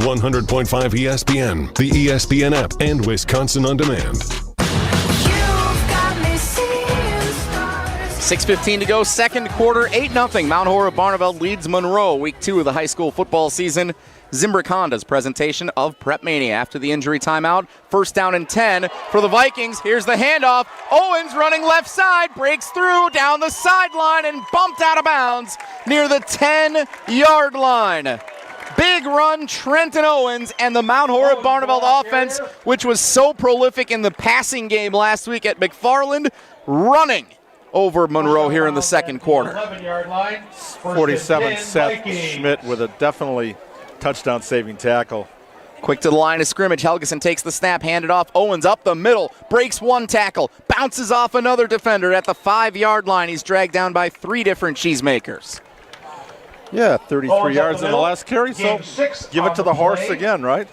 100.5 ESPN, the ESPN app, and Wisconsin On Demand. 6:15 to go, second quarter, 8-0. Mount Horeb Barneveld leads Monroe, week 2 of the high school football season. Zimbrick Honda's presentation of PrepMania after the injury timeout. First down and 10 for the Vikings. Here's the handoff. Owens running left side, breaks through down the sideline and bumped out of bounds near the 10-yard line. Big run, Trenton Owens, and the Mount Horeb Barneveld offense, which was so prolific in the passing game last week at McFarland, running over Monroe here in the second quarter. 47, Seth Schmidt with a definitely touchdown-saving tackle. Quick to the line of scrimmage. Helgeson takes the snap, handed off. Owens up the middle, breaks one tackle, bounces off another defender at the 5-yard line. He's dragged down by 3 different cheesemakers. Yeah, 33 yards in the last carry, so give it to the horse again, right?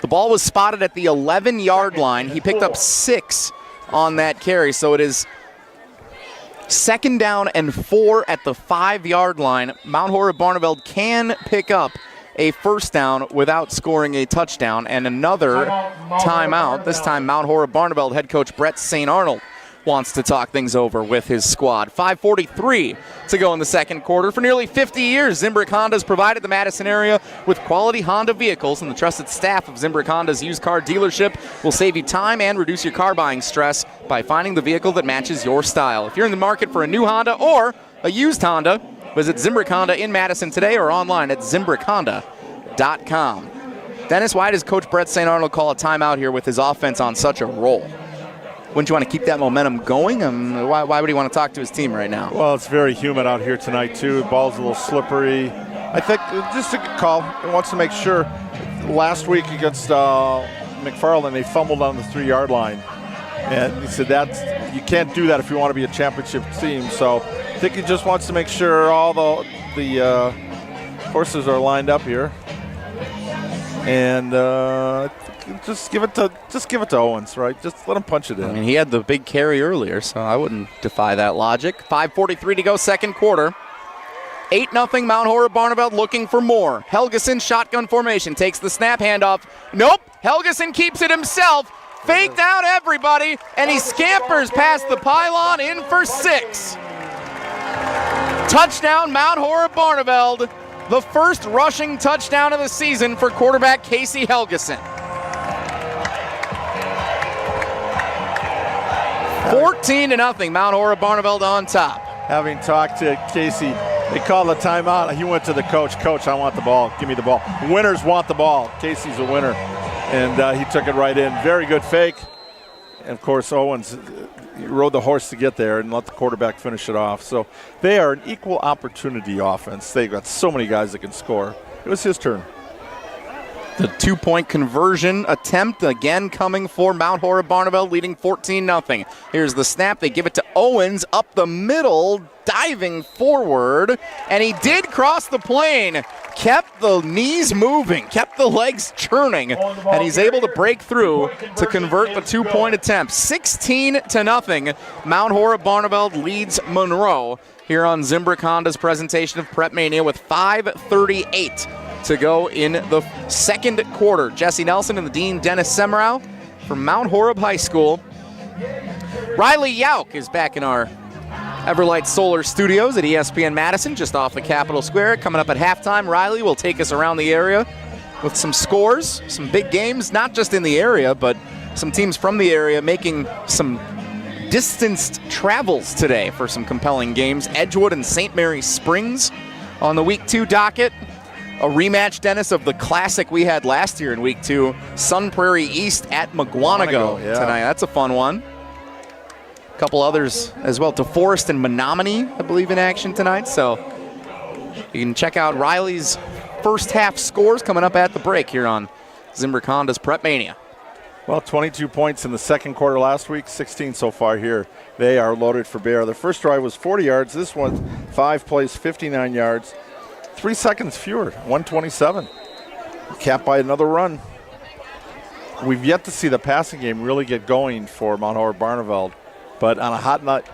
The ball was spotted at the 11-yard line. He picked up 6 on that carry, so it is second down and 4 at the 5-yard line. Mount Horeb Barneveld can pick up a first down without scoring a touchdown, and another timeout. This time Mount Horeb Barneveld head coach Brett St. Arnold wants to talk things over with his squad. 5:43 to go in the second quarter. For nearly 50 years, Zimbrick Honda's provided the Madison area with quality Honda vehicles, and the trusted staff of Zimbrick Honda's used car dealership will save you time and reduce your car buying stress by finding the vehicle that matches your style. If you're in the market for a new Honda or a used Honda, visit Zimbrick Honda in Madison today or online at ZimbrickHonda.com. Dennis, why does Coach Brett St. Arnold call a timeout here with his offense on such a roll? Wouldn't you want to keep that momentum going? Why would he want to talk to his team right now? Well, it's very humid out here tonight, too. The ball's a little slippery. I think just a good call. He wants to make sure. Last week against McFarland, they fumbled on the 3-yard line. And he said you can't do that if you want to be a championship team. So I think he just wants to make sure all the horses are lined up here. And just give it to Owens, right? Just let him punch it in. I mean, he had the big carry earlier, so I wouldn't defy that logic. 5:43 to go, second quarter. 8-0 Mount Horeb Barneveld looking for more. Helgeson shotgun formation, takes the snap, handoff. Nope, Helgeson keeps it himself. Faked out everybody, and he scampers past the pylon in for 6. Touchdown Mount Horeb Barneveld. The first rushing touchdown of the season for quarterback Casey Helgeson. 14-0, Mount Horeb Barneveld on top. Having talked to Casey, they called the timeout. He went to the coach. Coach, I want the ball. Give me the ball. Winners want the ball. Casey's a winner. And he took it right in. Very good fake. And, of course, Owens rode the horse to get there and let the quarterback finish it off. So they are an equal opportunity offense. They've got so many guys that can score. It was his turn. The 2-point conversion attempt again coming for Mount Horeb Barneveld, leading 14-0. Here's the snap. They give it to Owens up the middle, diving forward, and he did cross the plane. Kept the knees moving, kept the legs churning, and he's able to break through to convert the 2-point attempt. 16-0. Mount Horeb Barneveld leads Monroe here on Zimbrick Honda's presentation of PrepMania with 5:38 to go in the second quarter. Jesse Nelson and the Dean Dennis Semrau from Mount Horeb High School. Riley Yauk is back in our Everlight Solar Studios at ESPN Madison, just off the Capitol Square. Coming up at halftime, Riley will take us around the area with some scores, some big games, not just in the area, but some teams from the area making some distanced travels today for some compelling games. Edgewood and St. Mary Springs on the Week 2 docket. A rematch, Dennis, of the classic we had last year in Week 2, Sun Prairie East at McGuanago tonight. That's a fun one. A couple others as well. DeForest and Menominee, I believe, in action tonight. So you can check out Riley's first half scores coming up at the break here on Zimbrick Honda's PrepMania. Well, 22 points in the second quarter last week, 16 so far here. They are loaded for bear. The first drive was 40 yards. This one, 5 plays, 59 yards. 3 seconds fewer, 127. Capped by another run. We've yet to see the passing game really get going for Mount Horeb Barneveld. But on a hot night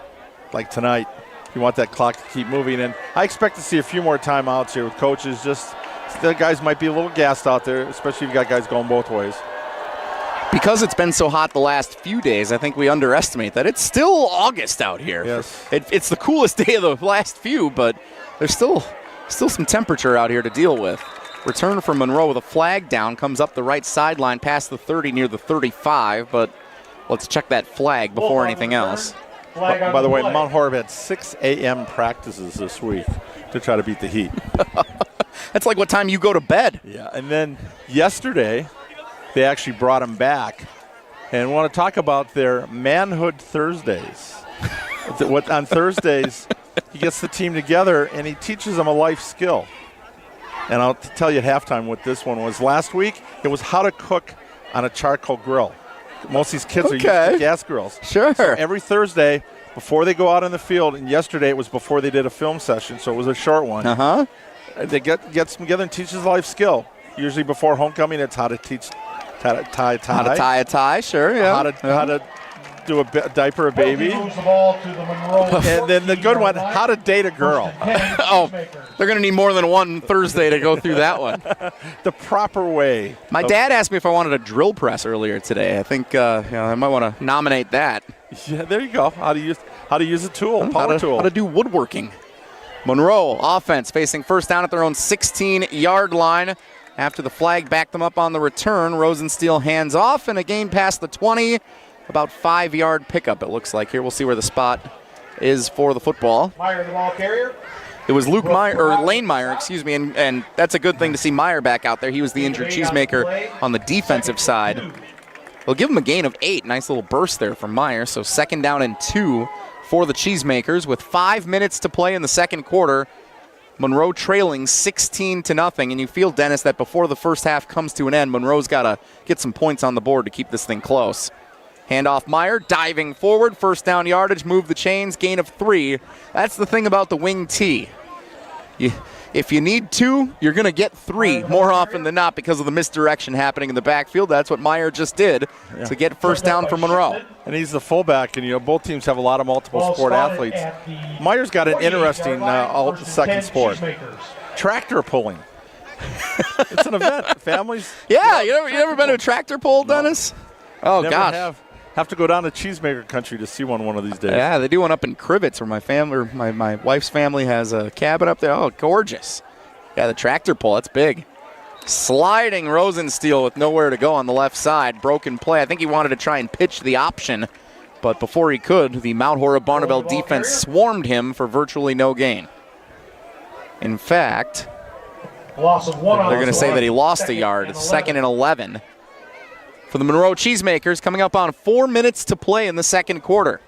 like tonight, you want that clock to keep moving. And I expect to see a few more timeouts here with coaches just the guys might be a little gassed out there, especially if you got guys going both ways. Because it's been so hot the last few days, I think we underestimate that. It's still August out here. Yes. It's the coolest day of the last few, but there's still some temperature out here to deal with. Return from Monroe with a flag down, comes up the right sideline past the 30 near the 35, but let's check that flag before anything else. By the way, Mount Horeb had 6 a.m. practices this week to try to beat the heat. That's like what time you go to bed. Yeah, and then yesterday, they actually brought him back and want to talk about their Manhood Thursdays. On Thursdays, he gets the team together and he teaches them a life skill. And I'll tell you at halftime what this one was. Last week, it was how to cook on a charcoal grill. Most of these kids are used to gas grills. Sure. So every Thursday, before they go out on the field, and yesterday it was before they did a film session, so it was a short one. Uh-huh. They gets them together and teaches a life skill. Usually before homecoming, it's how to tie a tie. How to tie a tie, sure, yeah. How to do a diaper a baby. And then the good one, how to date a girl. Oh, they're going to need more than one Thursday to go through that one. The proper way. My dad asked me if I wanted a drill press earlier today. I think I might want to nominate that. Yeah, there you go. How to use a tool, tool. How to do woodworking. Monroe offense facing first down at their own 16-yard line. After the flag backed them up on the return, Rosensteel hands off and a gain past the 20. About 5-yard pickup, it looks like. Here we'll see where the spot is for the football. Meyer, the ball carrier. It was Lane Meyer, excuse me, and that's a good thing to see Meyer back out there. He was the injured cheesemaker on the defensive side. They'll give him a gain of 8. Nice little burst there from Meyer. So 2nd down and 2 for the cheesemakers with 5 minutes to play in the second quarter. Monroe trailing 16-0, and you feel, Dennis, that before the first half comes to an end, Monroe's got to get some points on the board to keep this thing close. Handoff Meyer, diving forward, first down yardage, move the chains, gain of 3. That's the thing about the wing T. If you need 2, you're going to get 3 more often than not because of the misdirection happening in the backfield. That's what Meyer just did to get first down for Monroe. And he's the fullback, and both teams have a lot of multiple sport athletes. Meyer's got an interesting second sport. Tractor pulling. It's an event. Families. Yeah, you ever been to a tractor pull, Dennis? No. Oh, gosh. Have to go down to cheesemaker country to see one of these days. Yeah, they do one up in Crivets where my wife's family has a cabin up there. Oh, gorgeous. Yeah, the tractor pull, that's big. Sliding Rosensteel with nowhere to go on the left side. Broken play. I think he wanted to try and pitch the option, but before he could, the Mount Horeb Barneveld defense swarmed him for virtually no gain. In fact, they're going to say that he lost a yard. It's 2nd and 11. For the Monroe Cheesemakers, coming up on 4 minutes to play in the second quarter.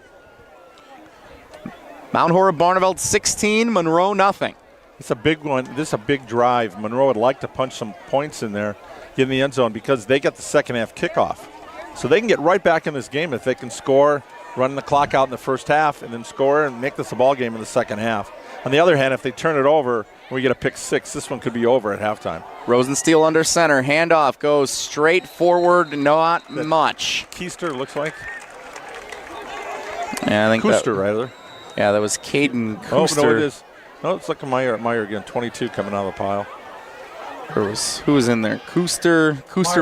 Mount Horeb Barneveld 16, Monroe nothing. It's a big one. This is a big drive. Monroe would like to punch some points in there, get in the end zone, because they get the second half kickoff. So they can get right back in this game if they can score, run the clock out in the first half, and then score and make this a ball game in the second half. On the other hand, if they turn it over and we get a pick 6, this one could be over at halftime. Rosensteel under center. Handoff goes straight forward, not much. Keister looks like. Yeah, I think Kooster, rather. Yeah, that was Caden Kooster. Oh, no, it is. No, it's looking Meyer again. 22 coming out of the pile. Who was in there? Kooster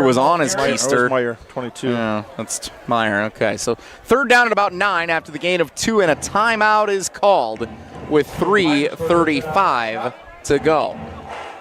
was on as Keister. Meyer, 22. Yeah, that's Meyer. Okay, so 3rd down at about 9 after the gain of 2, and a timeout is called with 3:35 to go.